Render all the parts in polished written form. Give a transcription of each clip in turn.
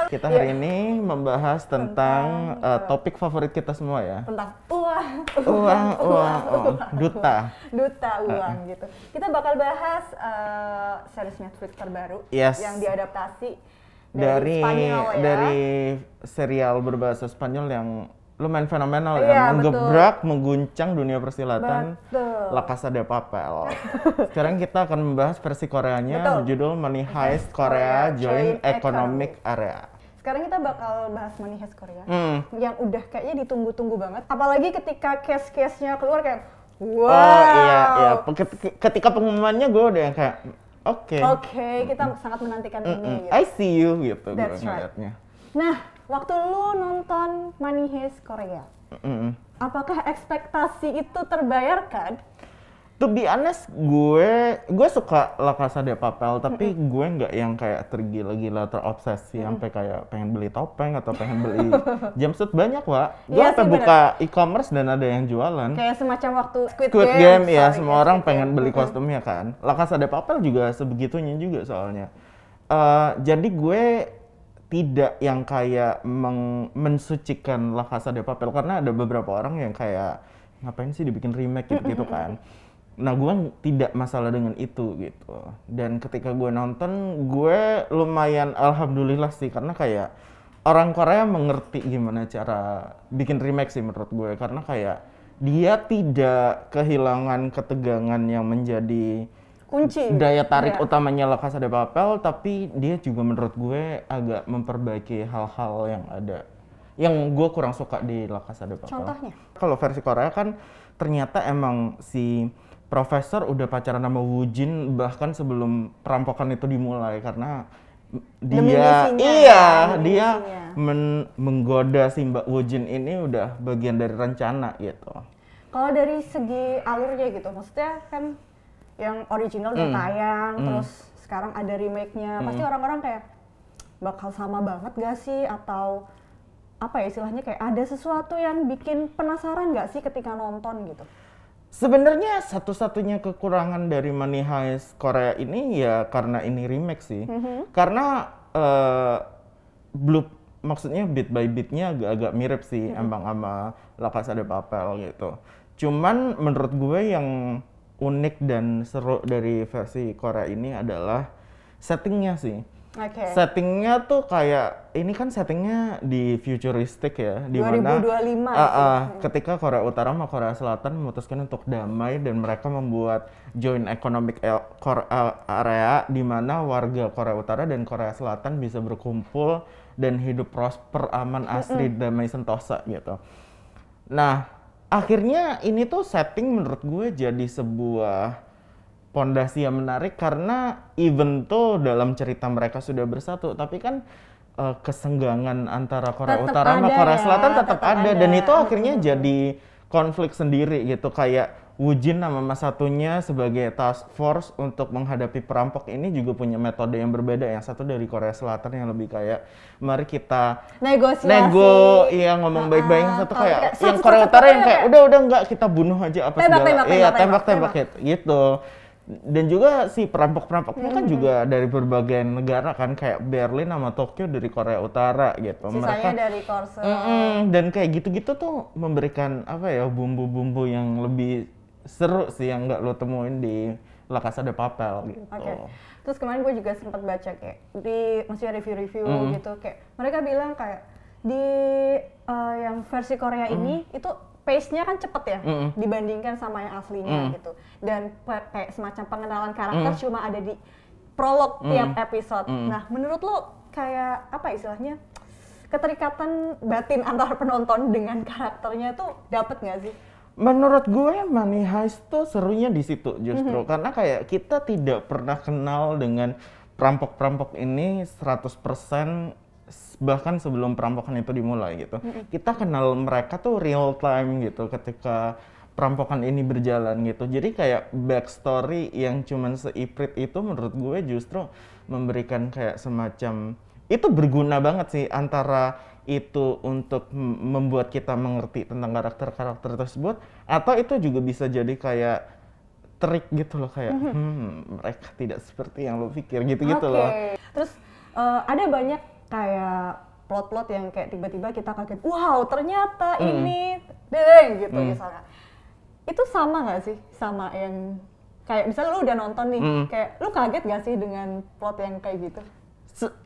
Kita hari ini membahas tentang topik favorit kita semua ya. Tentang uang. Duta uang gitu. Kita bakal bahas series Netflix terbaru yang diadaptasi dari Spanyol ya. Dari serial berbahasa Spanyol yang lumayan fenomenal ya, menggebrak, mengguncang dunia persilatan. La Casa de Papel. Sekarang kita akan membahas versi Koreanya berjudul Money Heist Korea Joint Economic Area. Sekarang kita bakal bahas Money Heist Korea yang udah kayaknya ditunggu-tunggu banget. Apalagi ketika case-case-nya keluar kayak wow. Oh iya. Ketika pengumumannya gue udah yang kayak oke, kita sangat menantikan ini. Gitu. I see you gitu gue ngeliatnya. Nah, waktu lu nonton Money Heist Korea, apakah ekspektasi itu terbayarkan? To be honest, gue suka La Casa de Papel, tapi gue nggak yang kayak tergila-gila, terobsesi sampai kayak pengen beli topeng atau pengen beli jumpsuit banyak, Wak. Gue sampai buka e-commerce dan ada yang jualan. Kayak semacam waktu Squid Game ya, semua orang pengen beli kostumnya kan. La Casa de Papel juga sebegitunya juga soalnya. Jadi gue tidak yang kayak mensucikan La Casa de Papel karena ada beberapa orang yang kayak ngapain sih dibikin remake gitu kan. Nah, gue tidak masalah dengan itu gitu. Dan ketika gue nonton, gue lumayan alhamdulillah sih karena kayak orang Korea mengerti gimana cara bikin remake sih menurut gue, karena kayak dia tidak kehilangan ketegangan yang menjadi kunci daya tarik utamanya La Casa de Papel, tapi dia juga menurut gue agak memperbaiki hal-hal yang ada yang gue kurang suka di La Casa de Papel. Contohnya? Kalau versi Korea kan ternyata emang si profesor udah pacaran sama Woo Jin bahkan sebelum perampokan itu dimulai, karena dia menggoda si Mbak Woo Jin ini udah bagian dari rencana gitu. Kalau dari segi alurnya gitu, maksudnya kan yang original udah tayang, terus sekarang ada remake-nya, pasti orang-orang kayak bakal sama banget gak sih? Atau apa ya istilahnya, kayak ada sesuatu yang bikin penasaran gak sih ketika nonton gitu? Sebenarnya satu-satunya kekurangan dari Money Heist Korea ini ya karena ini remake sih. Karena maksudnya beat by beatnya agak-agak mirip sih emang sama La Casa de Papel gitu. Cuman menurut gue yang unik dan seru dari versi Korea ini adalah settingnya sih. Settingnya tuh kayak ini kan settingnya di futuristik ya, di mana 2025 ketika Korea Utara sama Korea Selatan memutuskan untuk damai dan mereka membuat joint economic area di mana warga Korea Utara dan Korea Selatan bisa berkumpul dan hidup prosper, aman, asri, damai sentosa gitu. Nah, akhirnya ini tuh setting menurut gue jadi sebuah pondasi yang menarik karena even tuh dalam cerita mereka sudah bersatu, tapi kan kesenggangan antara Korea Utara sama Korea Selatan tetap ada. Dan itu akhirnya jadi konflik sendiri gitu, kayak Woo Jin sama Mas Satunya sebagai task force untuk menghadapi perampok ini juga punya metode yang berbeda. Yang satu dari Korea Selatan yang lebih kayak mari kita ngomong baik-baik. Yang satu kayak yang Korea Utara yang kayak udah enggak, kita bunuh aja apa segala. Tembak gitu. Dan juga si perampok-perampoknya kan juga dari berbagai negara kan, kayak Berlin sama Tokyo dari Korea Utara gitu. Sisanya dari Korsel. Dan kayak gitu-gitu tuh memberikan apa ya, bumbu-bumbu yang lebih seru sih yang nggak lo temuin di La Casa de Papel gitu. Terus kemarin gue juga sempat baca kayak maksudnya review-review gitu, kayak mereka bilang kayak di yang versi Korea ini itu pace-nya kan cepet ya dibandingkan sama yang aslinya gitu. Dan kayak semacam pengenalan karakter cuma ada di prolog tiap episode. Nah, menurut lo kayak apa istilahnya, keterikatan batin antara penonton dengan karakternya tuh dapet nggak sih? Menurut gue Money Heist tuh serunya di situ justru karena kayak kita tidak pernah kenal dengan perampok-perampok ini 100% bahkan sebelum perampokan itu dimulai gitu. Kita kenal mereka tuh real time gitu ketika perampokan ini berjalan gitu. Jadi kayak backstory yang cuman seiprit itu menurut gue justru memberikan kayak semacam, itu berguna banget sih, antara itu untuk membuat kita mengerti tentang karakter-karakter tersebut, atau itu juga bisa jadi kayak trik gitu loh, kayak mereka tidak seperti yang lo pikir gitu-gitu loh. Terus ada banyak kayak plot-plot yang kayak tiba-tiba kita kaget, wow ternyata ini deng gitu misalnya. Itu sama nggak sih sama yang kayak misalnya lu udah nonton nih, kayak lu kaget nggak sih dengan plot yang kayak gitu?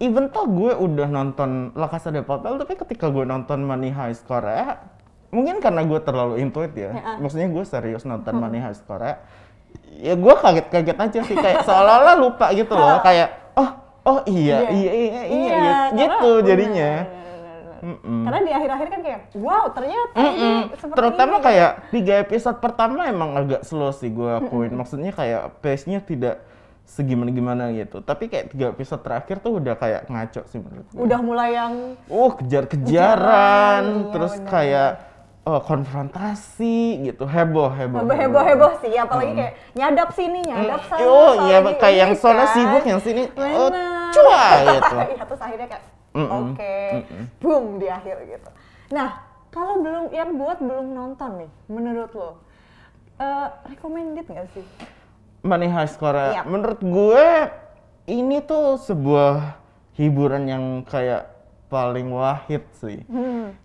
Even though gue udah nonton La Casa de Papel, tapi ketika gue nonton Money Heist Korea, mungkin karena gue terlalu into it ya, maksudnya gue serius nonton Money Heist Korea, ya gue kaget-kaget aja sih, kayak seolah-olah lupa gitu loh, kayak oh iya gitu jadinya. Karena di akhir-akhir kan kayak, wow ternyata ini seperti terutama ini. kayak 3 episode pertama emang agak slow sih gue akuin, maksudnya kayak pace-nya tidak segimana-gimana gitu. Tapi kayak 3 episode terakhir tuh udah kayak ngaco sih menurut gue. Udah mulai yang kejar-kejaran, terus bener. kayak konfrontasi gitu, heboh sih, apalagi kayak nyadap sini, nyadap sana. Iya kayak yang sono sibuk, yang sini cua gitu. Iya, terus akhirnya kayak oke, boom di akhir gitu. Nah, kalau belum nonton nih, menurut lo, recommended nggak sih? Money Heist Korea, menurut gue ini tuh sebuah hiburan yang kayak paling wahid sih.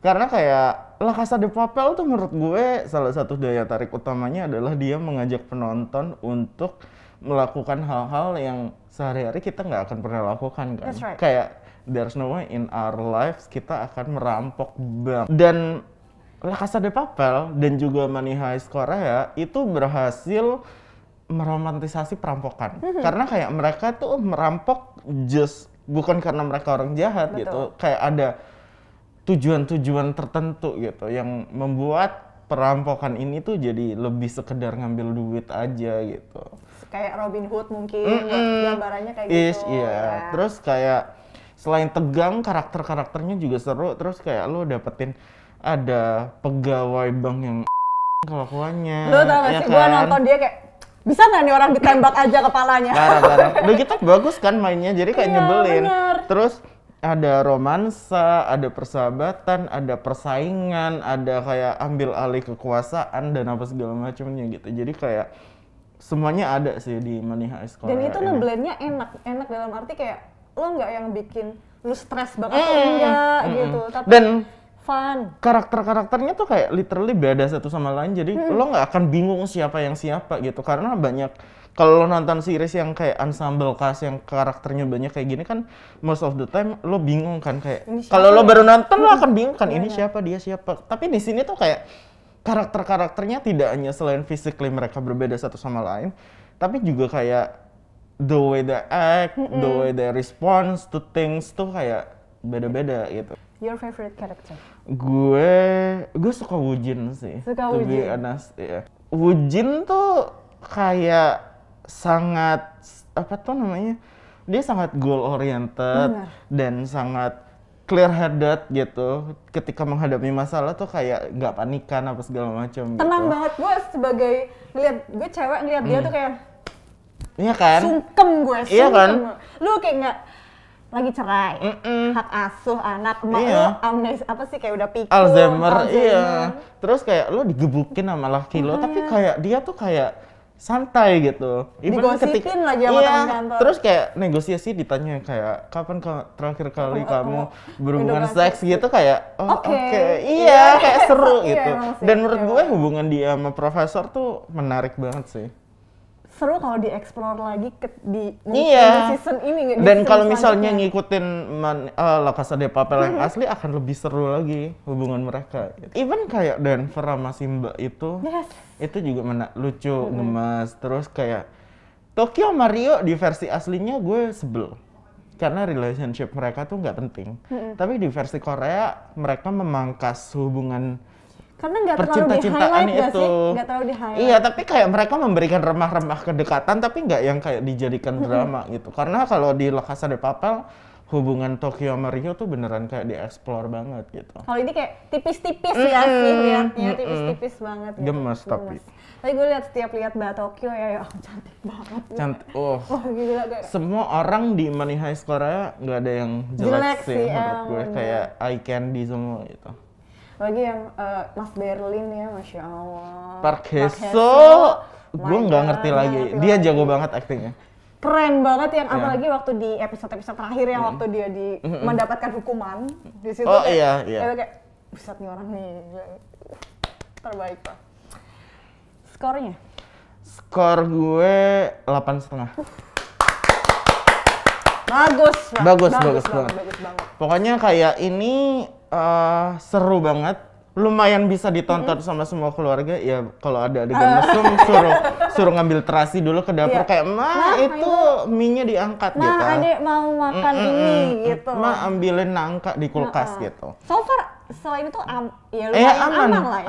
Karena kayak La Casa de Papel tuh menurut gue salah satu daya tarik utamanya adalah dia mengajak penonton untuk melakukan hal-hal yang sehari-hari kita nggak akan pernah lakukan kan. That's right. Kayak there's no way in our lives kita akan merampok bank. Dan La Casa de Papel dan juga Money Heist Korea itu berhasil meromantisasi perampokan. Karena kayak mereka tuh merampok bukan karena mereka orang jahat. Betul. Gitu. Kayak ada tujuan-tujuan tertentu gitu yang membuat perampokan ini tuh jadi lebih sekedar ngambil duit aja gitu. Kayak Robin Hood mungkin, gambarannya kayak gitu. Iya. Ya. Terus kayak selain tegang, karakter-karakternya juga seru. Terus kayak lu dapetin ada pegawai bank yang kelakuannya. Lu tau gak sih, gua nonton dia kayak, bisa nggak nih orang ditembak aja kepalanya? Parah. Udah gitu bagus kan mainnya, jadi kayak nyebelin. Bener. Terus ada romansa, ada persahabatan, ada persaingan, ada kayak ambil alih kekuasaan dan apa segala macamnya gitu. Jadi kayak semuanya ada sih di Money Heist Korea. Dan itu ngeblendnya enak dalam arti kayak lo nggak yang bikin lu stres banget atau enggak gitu, tapi dan fun. Karakternya tuh kayak literally beda satu sama lain, jadi lo nggak akan bingung siapa yang siapa gitu. Karena banyak, kalau lo nonton series yang kayak ensemble cast yang karakternya banyak kayak gini kan, most of the time lo bingung kan, kayak kalau lo baru nonton lo akan bingung kan, ini siapa, dia siapa. Tapi di sini tuh kayak karakternya tidak hanya selain physically mereka berbeda satu sama lain, tapi juga kayak the way they act, the way they respond to things tuh kayak beda-beda gitu. Your favorite character? Gue suka Woojin sih. Suka to be honest, ya. Woojin tuh kayak sangat apa tuh namanya? Dia sangat goal oriented dan sangat clear headed gitu. Ketika menghadapi masalah tuh kayak nggak panikan apa segala macam. Tenang gitu. banget, gue cewek ngeliat dia tuh kayak Iya kan? sungkem gue. Iya kan? Lu kayak nggak lagi cerai, hak asuh anak, emak Iya. lu amnesia apa sih, kayak udah pikir Alzheimer, iya. Terus kayak lo digebukin sama laki lo, tapi kayak dia tuh kayak santai gitu. Even Digosipin lagi sama teman kantor. Terus kayak negosiasi ditanya kayak kapan terakhir kali kamu berhubungan Hubungan seks gitu, kayak Oke. iya kayak seru Iya, gitu. emang sih, Dan menurut emang. gue hubungan dia sama profesor tuh menarik banget sih. seru kalau dieksplor lagi di Iya. season ini. Dan kalau misalnya ngikutin La Casa de Papel yang asli akan lebih seru lagi hubungan mereka. Even kayak Denver sama Simba itu, Yes. itu juga lucu, ngemas. Terus kayak Tokyo Mario di versi aslinya gue sebel. Karena relationship mereka tuh nggak penting. Tapi di versi Korea mereka memangkas hubungan Karena nggak terlalu percinta-cintaan di-highlight nggak itu. sih? Nggak terlalu di-highlight. Iya, tapi kayak mereka memberikan remah-remah kedekatan, tapi nggak yang kayak dijadikan drama gitu. Karena kalau di La Casa de Papel, hubungan Tokyo sama Rio tuh beneran kayak dieksplor banget gitu. Kalau ini kayak tipis-tipis ya sih liatnya, tipis-tipis banget. Gitu. Gemes tapi. Tapi gue setiap lihat Mbak Tokyo ya cantik banget. Cantik, Wah gila kayak. Semua orang di Money Heist Korea nggak ada yang jelek Jelek sih sih, menurut gue. bener. Kayak eye candy semua gitu. Lagi yang Mas Berlin ya, Masya Allah. Park Hae-soo, gue nggak ngerti lagi. Dia jago banget aktingnya. keren banget yang apalagi waktu di episode terakhir yang waktu dia mendapatkan hukuman di situ kayak buset nih orang nih terbaik lah. Skornya? Skor gue 8,5. Bagus banget. Pokoknya kayak ini seru banget. Lumayan bisa ditonton sama semua keluarga. Ya kalau ada adegan mesum suruh ngambil terasi dulu ke dapur kayak itu mie-nya diangkat gitu. Adek mau makan ini gitu. Ambilin nangka di kulkas gitu. So far selain itu lumayan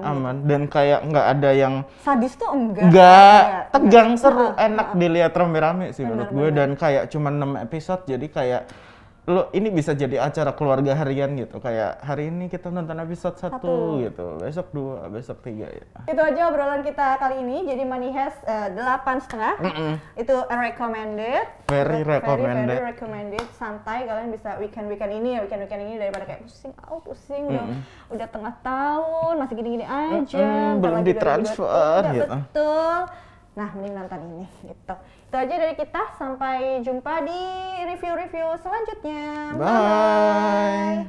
aman dan kayak nggak ada yang sadis tuh enggak tegang, seru, enak dilihat rame-rame sih menurut gue. Dan kayak cuma 6 episode jadi kayak lo ini bisa jadi acara keluarga harian gitu, kayak hari ini kita nonton episode 1 gitu, besok 2, besok 3 ya. Itu aja obrolan kita kali ini. Jadi Money Heist 8,5 itu recommended, very recommended. Santai, kalian bisa weekend ini daripada kayak pusing udah tengah tahun masih gini-gini aja, belum ditransfer gitu. Betul. Nah, mending nonton ini gitu. Itu aja dari kita, sampai jumpa di review-review selanjutnya. Bye.